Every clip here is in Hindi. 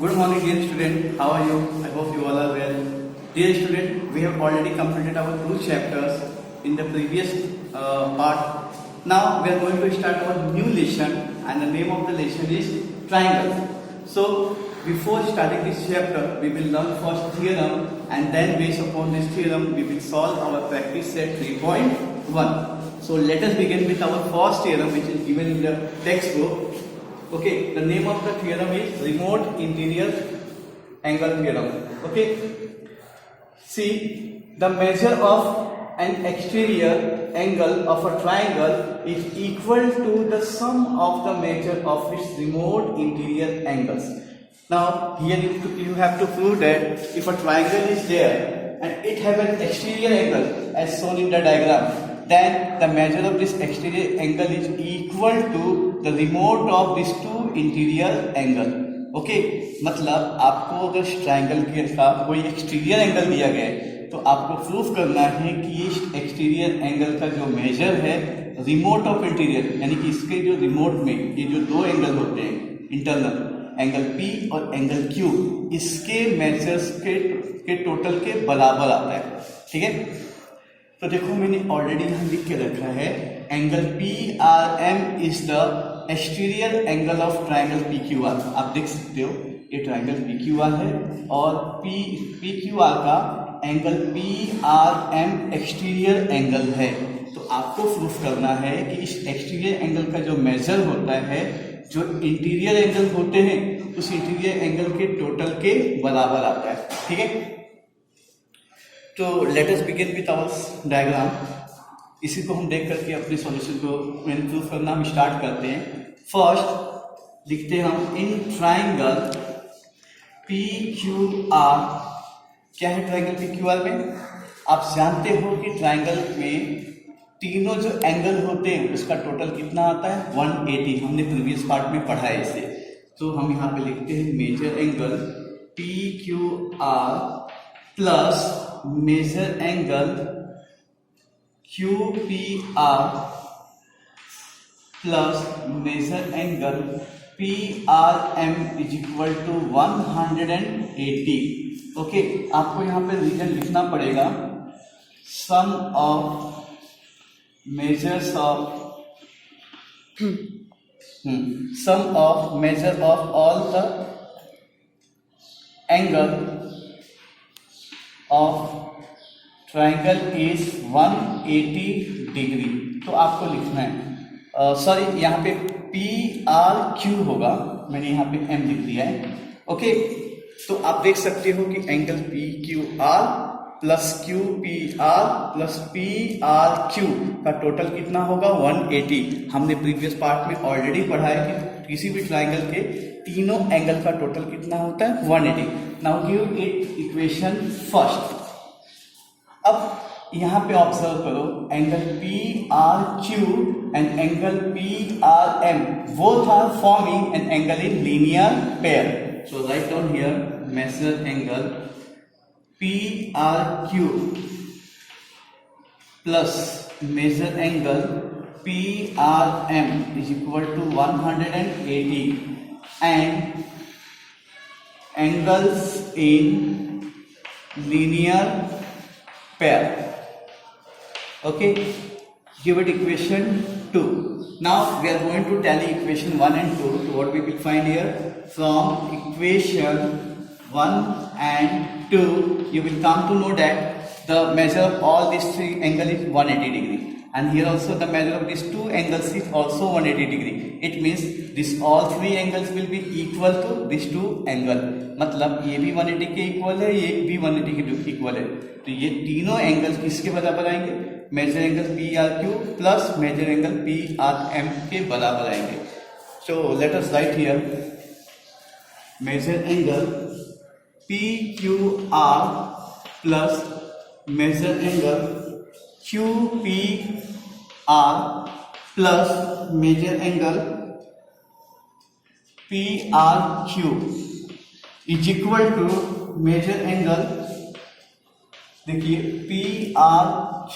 Good morning, dear student. How are you? I hope you all are well. Dear student, we have already completed our 2 chapters in the previous part. Now we are going to start our new lesson, and the name of the lesson is triangle. So before starting this chapter, we will learn first theorem, and then based upon this theorem, we will solve our practice set 3.1. So let us begin with our first theorem, which is given in the textbook. Okay, the name of the theorem is remote interior angle theorem. Okay, see, the measure of an exterior angle of a triangle is equal to the sum of the measure of its remote interior angles. Now here you have to prove that if a triangle is there and it have an exterior angle as shown in the diagram, then the measure of this exterior angle is equal to the remote of these two interior angle. Okay, मतलब आपको अगर इस ट्रायंगल का कोई एक्सटीरियर एंगल दिया गया है तो आपको प्रूफ करना है कि इस एक्सटीरियर एंगल का जो मेजर है रिमोट ऑफ इंटीरियर, यानी कि इसके जो रिमोट में ये जो दो एंगल होते हैं इंटरनल, एंगल P और एंगल Q, इसके मेजर्स के टोटल के बराबर आता है. ठीक है, तो देखो मैंने ऑलरेडी यहाँ लिख के रखा है angle PRM is the exterior angle of triangle PQR. आप देख सकते हो ये ट्राइंगल PQR है और PQR का एंगल PRM एक्सटीरियर एंगल है. तो आपको प्रूफ करना है कि इस एक्सटीरियर एंगल का जो मेजर होता है जो इंटीरियर एंगल होते हैं उस इंटीरियर एंगल के टोटल के बराबर आता है. ठीक है, तो let us begin with our diagram. इसी को हम देख करके अपने सॉल्यूशन को इम्प्रूव करना हम स्टार्ट करते हैं. फर्स्ट लिखते हैं हम इन ट्राइंगल PQR. क्या है ट्राइंगल PQR में? आप जानते हो कि ट्राइंगल में तीनों जो एंगल होते हैं उसका टोटल कितना आता है 180. हमने प्रीवियस पार्ट में पढ़ा है इसे. तो हम यहाँ पे लिखते हैं major angle PQR plus major angle QPR plus major angle PRM is equal to 180. Okay, आपको यहाँ पे रीजन लिखना पड़ेगा. Sum of measures of sum of measure of all the angle of triangle is 180 degree. तो आपको लिखना है सॉरी यहाँ पे PRQ होगा, मैंने यहाँ पे M लिख दिया है. ओके, तो आप देख सकते हो कि angle PQR plus QPR plus PRQ का टोटल कितना होगा 180. हमने प्रीवियस पार्ट में ऑलरेडी पढ़ा है कि किसी भी ट्राइंगल के तीनों एंगल का टोटल कितना होता है 180. Now give it equation first. अब यहाँ पे ऑब्जर्व करो angle PRQ and angle PRM both are forming an angle in linear pair. So write down here measure angle PRQ plus major angle PRM is equal to 180 and angles in linear pair. Okay, give it equation 2. Now we are going to tally equation 1 and 2. So what we will find here, from equation 1 and 2 you will come to know that the measure of all these three angles is 180 degree, and here also the measure of these two angles is also 180 degree. It means this all three angles will be equal to these two angle. मतलब ये भी 180 के इक्वल है, ये भी 180 के इक्वल है. तो ये तीनों एंगल किसके बराबर आएंगे? Measure angle PRQ plus major angle PRM के बराबर आएंगे. So let us write here measure angle PQR plus major angle QPR plus major angle PRQ is equal to measure angle, देखिए PRQ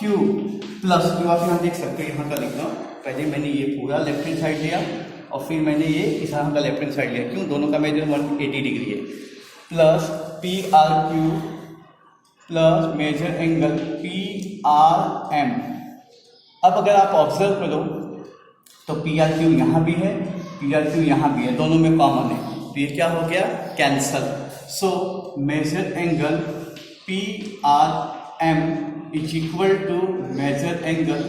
प्लस जो आप यहाँ देख सकते हो, यहाँ का लिख रहा हूँ. पहले मैंने ये पूरा लेफ्ट हैंड साइड लिया और फिर मैंने ये इस तरह का लेफ्ट हैंड साइड लिया, क्यों, दोनों का मेजर 180 डिग्री है, plus P R Q plus major angle P R M. अब अगर आप ऑब्जर्व करो तो पी आर क्यू यहाँ भी है, पी आर क्यू यहाँ भी है, दोनों में कॉमन है, तो ये क्या हो गया, cancel. So measure angle P R M is equal to measure angle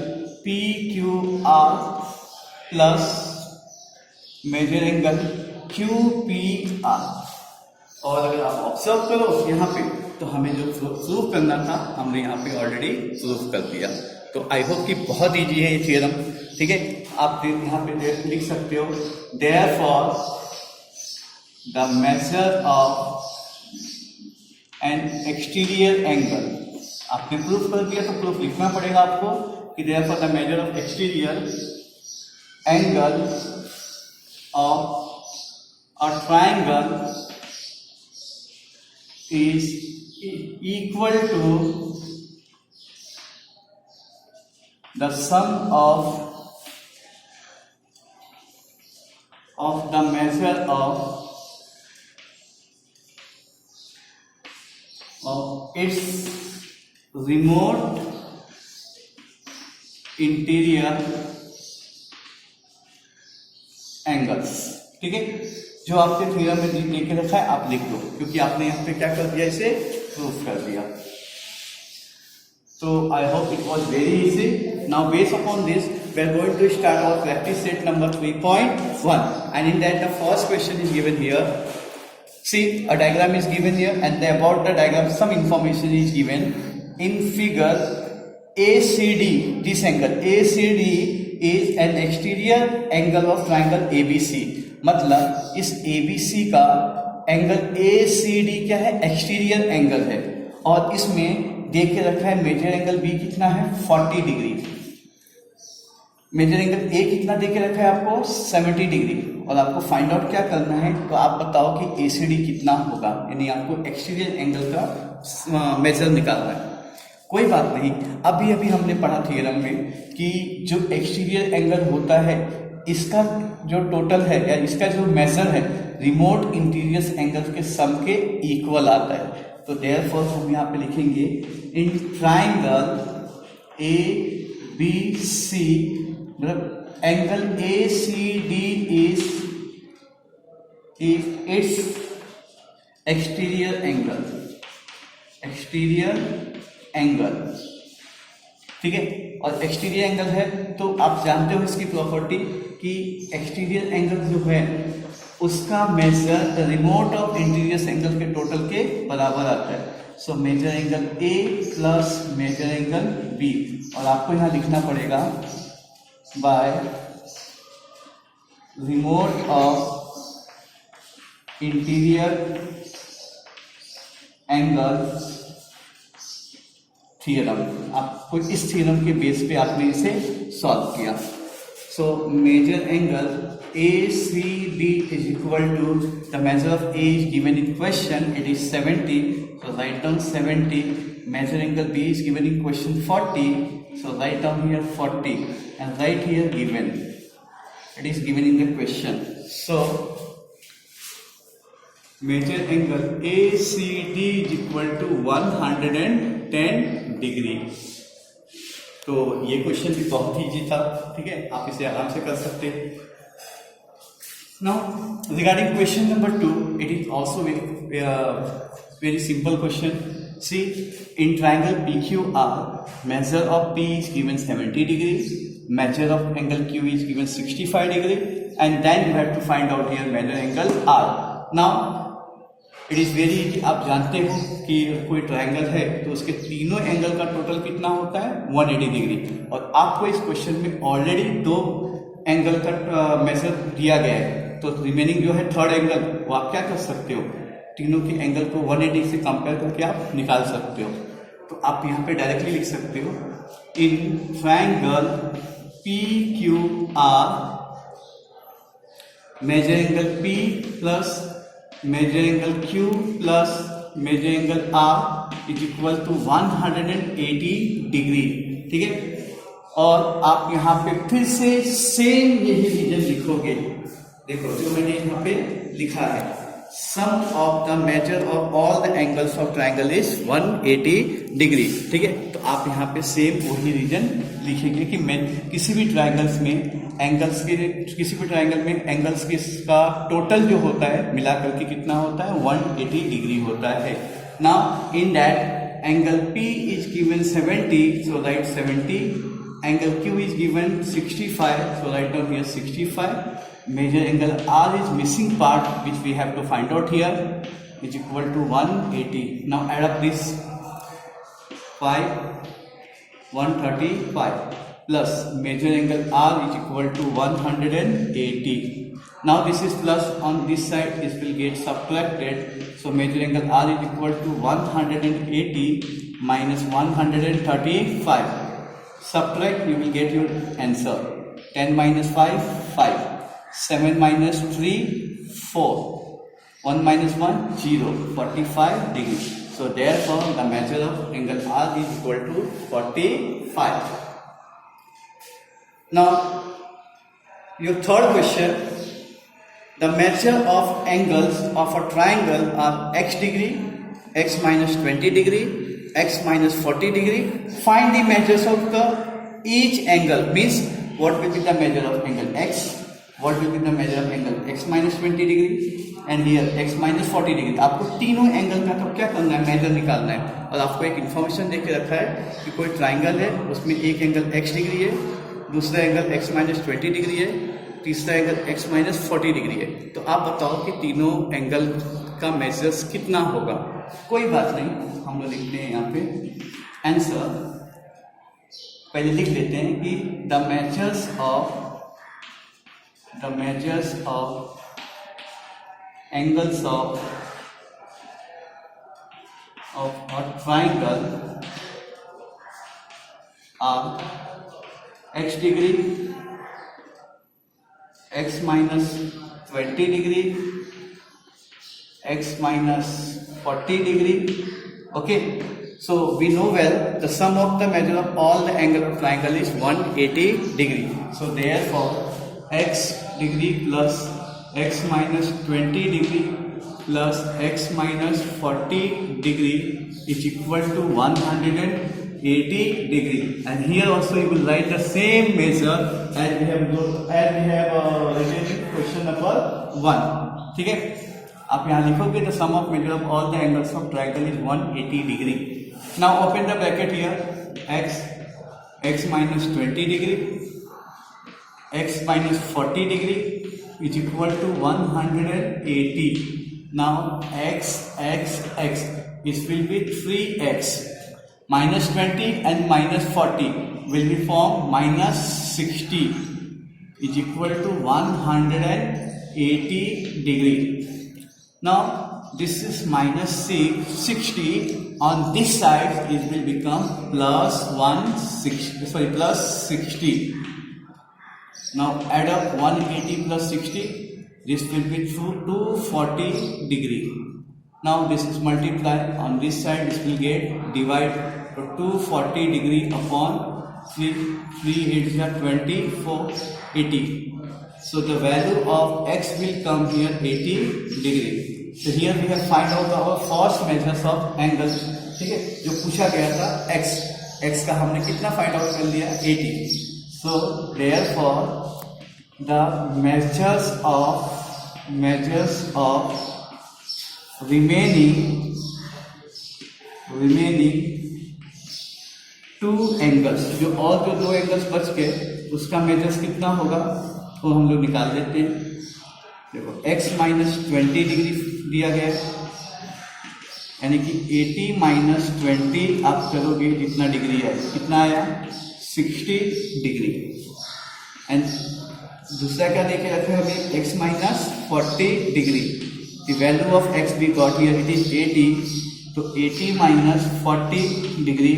P Q R plus major angle Q P R. और अगर आप ऑब्जर्व करो यहाँ पे तो हमें जो प्रूव करना था हमने यहाँ पे ऑलरेडी प्रूव कर दिया। तो आई होप कि बहुत ईजी है ये थ्योरम, ठीक है। आप यहाँ पे लिख सकते हो, therefore the measure of N exterior angle, आपने प्रूफ कर दिया तो प्रूफ लिखना पड़ेगा आपको कि therefore the measure of exterior angle of a triangle is equal to the sum of the measure of its remote interior angles, ठीक है। जो आपके थ्योरम में लिख के रखा है आप लिख दो, क्योंकि आपने यहाँ पे क्या कर दिया, इसे प्रूफ कर दिया। तो I hope it was very easy. Now based upon this we are going to start our practice set number 3.1 and in that the first question is given here. See, a diagram is given here and about the diagram some information is given. In figure ACD, this angle ACD is an exterior angle of triangle ABC. मतलब इस ABC का एंगल ACD क्या है, एक्सटीरियर एंगल है, और इसमें देख के रखा है मेजर एंगल B कितना है, 40 डिग्री। मेजर एंगल A कितना देख के रखा है आपको, 70 डिग्री, और आपको फाइंड आउट क्या करना है, तो आप बताओ कि ACD कितना होगा, यानी आपको एक्सटीरियर एंगल का मेजर निकालना है। कोई बात नहीं, अभी अभी हमने पढ़ा थ्योरम में कि जो एक्सटीरियर एंगल होता है इसका जो टोटल है या इसका जो मेजर है रिमोट इंटीरियर एंगल के सम के इक्वल आता है। तो देयरफॉर हम यहाँ पे लिखेंगे in triangle A B C, मतलब angle A C D is its exterior angle, ठीक है। और एक्सटीरियर एंगल है तो आप जानते हो इसकी प्रॉपर्टी कि एक्सटीरियर एंगल जो है उसका measure the remote of interior angle के टोटल के बराबर आता है। So measure angle A plus major angle B, और आपको यहाँ लिखना पड़ेगा by remote of interior angle theorem. आपको इस थ्योरम के बेस पे आपने इसे सॉल्व किया। So measure angle ACD is equal to the measure of A is given in question, it is 70, so write down 70. Measure angle B is given in question 40, so write down here 40 and write here given, it is given in the question. So measure angle ACD is equal to 110 degree. तो ये क्वेश्चन भी बहुत इजी था, ठीक है, आप इसे आराम से कर सकते हैं। Now regarding question number 2, it is also very simple question. See, in triangle PQR, measure of P is given 70 degrees, measure of angle Q is given 65 degree, and then you have to find out here measure angle R. Now it is very easy. आप जानते हो कि कोई ट्रायंगल है तो उसके तीनों एंगल का टोटल कितना होता है, 180 डिग्री, और आपको इस क्वेश्चन में ऑलरेडी 2 एंगल का मेजर दिया गया है, तो रिमेनिंग जो है थर्ड एंगल वो आप क्या कर सकते हो, तीनों के एंगल को 180 से कंपेयर करके आप निकाल सकते हो। तो आप यहाँ पे डायरेक्टली लिख सकते हो in triangle PQR measure angle P plus major angle Q plus major angle R is equal to 180 degree, ठीक है। और आप यहाँ पे फिर से सेम यही रीजन लिखोगे देखो जो मैंने यहाँ पे लिखा है, sum of the measure of all the angles of triangle is 180 degree. ठीक है, तो आप यहाँ पे सेम वही रीजन लिखेंगे कि मैं किसी भी ट्राइंगल्स में एंगल्स के, किसी भी ट्राइंगल में एंगल्स की का टोटल जो होता है मिलाकर के कितना होता है, 180 डिग्री होता है। Now in that angle P is given 70, so write 70. Angle Q is given 65, so write down here 65. Major angle R is missing part which we have to find out here, is equal to 180. Now add up this 5, 135 plus major angle R is equal to 180. Now this is plus on this side, this will get subtracted. So major angle R is equal to 180 minus 135. Subtract, you will get your answer. 10 minus 5, 5. 7 minus 3, 4. 1 minus 1, 0. 45 degrees. So therefore the measure of angle R is equal to 45. Now your third question, the measure of angles of a triangle are x degree, x minus 20 degree, x minus 40 degree. Find the measures of the each angle, means what will be the measure of angle x, what will be the measure of angle x minus 20 degree and here x minus 40 degree. आपको तीनों एंगल का तो क्या करना है, मेजर निकालना है। और आपको एक इन्फॉर्मेशन देके रखा है कि कोई ट्राइंगल है, उसमें एक एंगल x डिग्री है, दूसरा एंगल x माइनस 20 डिग्री है, तीसरा एंगल x माइनस 40 डिग्री है। तो आप बताओ कि तीनों एंगल का मेजर्स कितना होगा। कोई बात नहीं, हम लोग लिखते हैं यहाँ पे आंसर। पहले लिख लेते हैं कि the measures of angles of a triangle are x degree, x minus 20 degree, x minus 40 degree. Okay, so we know well the sum of the measure of all the angle of triangle is 180 degree. So therefore x degree plus x minus 20 degree plus x minus 40 degree is equal to 180 degree. And here also you will write the same measure as we have written in question number 1. ठीक है, आप यहाँ लिखोगे the sum of measure of all the angles of triangle is 180 degree. Now open the bracket here, x minus 20 degree, x minus 40 degree is equal to 180. Now x, it will be 3x. Minus 20 and minus 40 will be formed minus 60 is equal to 180 degree. Now this is minus 60. On this side it will become plus 60. Now add up 180 plus 60. This will be 240 degree. Now this is multiply. On this side this will get divide. So 240 degree upon 3 8 is 24, 80. So the value of x will come here 80 degree. So here we have find out our first measures of angles. ठीक है, जो पूछा गया था x का हमने कितना फाइंड आउट कर लिया, 80. So therefore the measures of remaining two angles, जो और जो दो एंगल्स बच गए उसका मेजर्स कितना होगा वो हम लोग निकाल देते हैं। देखो x माइनस 20 डिग्री दिया गया है, यानी कि 80 माइनस 20 आप करोगे कितना डिग्री है, कितना आया 60 डिग्री। एंड दूसरा क्या देखे रखे हमें x minus 40 degree. The value of x we got here it is 80, तो 80 minus 40 degree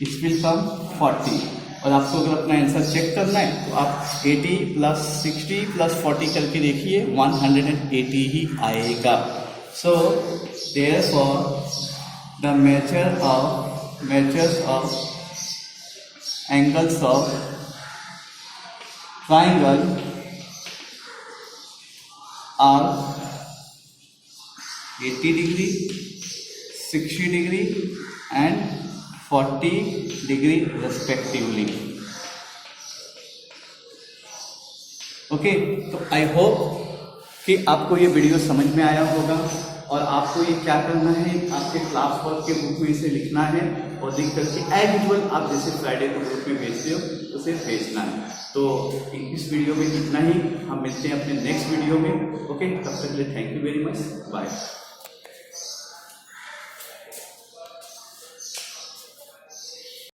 it will come 40। और आपको अगर अपना आंसर चेक करना है तो आप 80 प्लस 60 प्लस 40 करके देखिए 180 ही आएगा। So therefore the measures of angles of triangle are 80 degree, 60 degree and 40 degree respectively. Okay, तो आई होप कि आपको ये वीडियो समझ में आया होगा और आपको ये क्या करना है, आपके क्लास वर्क के बुक में इसे लिखना है और लिख करके एज यूजुअल आप जैसे फ्राइडे को ग्रुप में भेजते हो उसे भेजना है। तो इस वीडियो में इतना ही, हम मिलते हैं अपने नेक्स्ट वीडियो में। ओके, तब तक के लिए thank you very much, bye.